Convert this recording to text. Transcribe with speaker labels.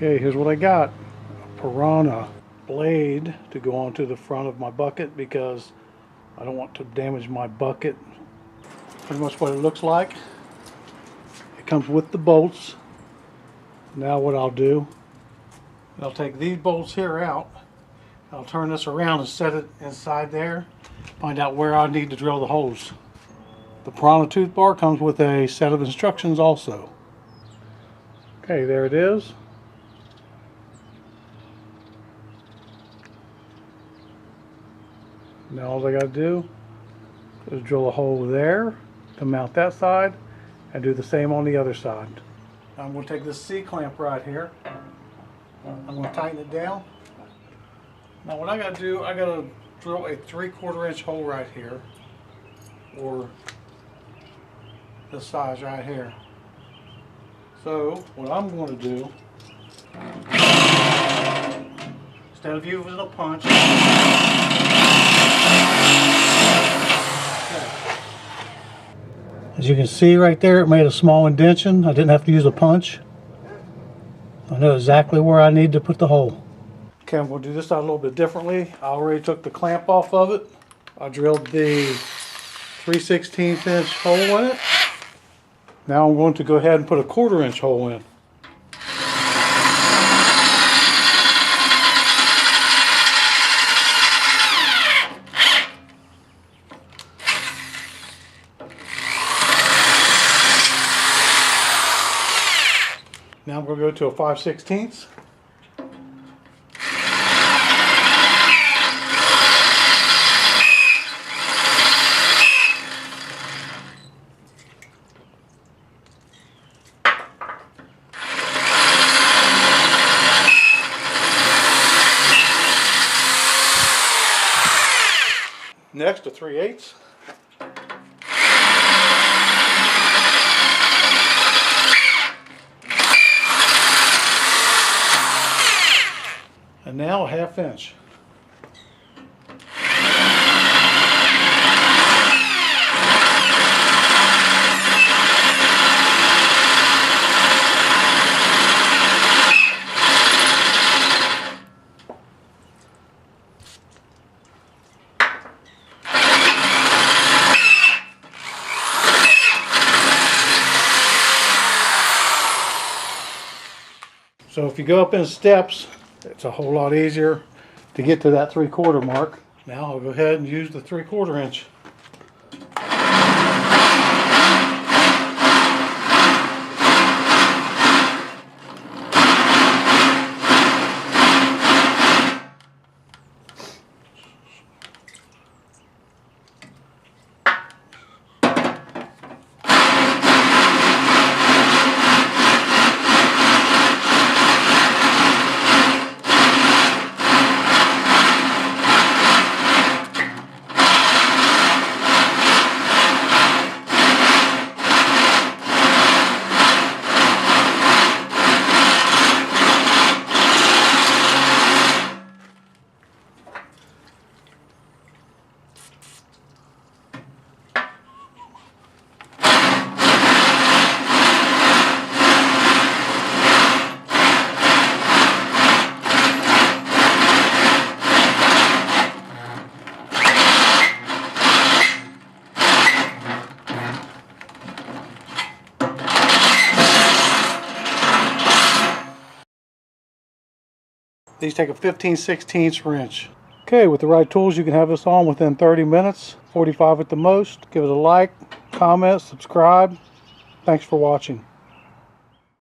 Speaker 1: Okay, here's what I got. A Piranha blade to go onto the front of my bucket because I don't want to damage my bucket. Pretty much what it looks like. It comes with the bolts. Now what I'll do, I'll take these bolts here out. I'll turn this around and set it inside there. Find out where I need to drill the holes. The Piranha tooth bar comes with a set of instructions also. Okay, there it is. Now all I got to do is drill a hole there to mount that side and do the same on the other side. I'm going to take this C-clamp right here. I'm going to tighten it down. Now what I got to do, I got to drill a 3/4 inch hole right here, or this size right here. So what I'm going to do, instead of using a punch, as you can see right there, it made a small indentation. I didn't have to use a punch. I know exactly where I need to put the hole. Okay, I'm going to do this out a little bit differently. I already took the clamp off of it. I drilled the 3/16 inch hole in it. Now I'm going to go ahead and put a 1/4 inch hole in. Now I'm going to go to a 5/16. Next, a 3/8. And now a 1/2 inch. So if you go up in steps, it's a whole lot easier to get to that 3/4 mark. Now I'll go ahead and use the 3/4 inch. These take a 15/16 wrench. Okay, with the right tools you can have this on within 30 minutes, 45 at the most. Give it a like, comment, subscribe. Thanks for watching.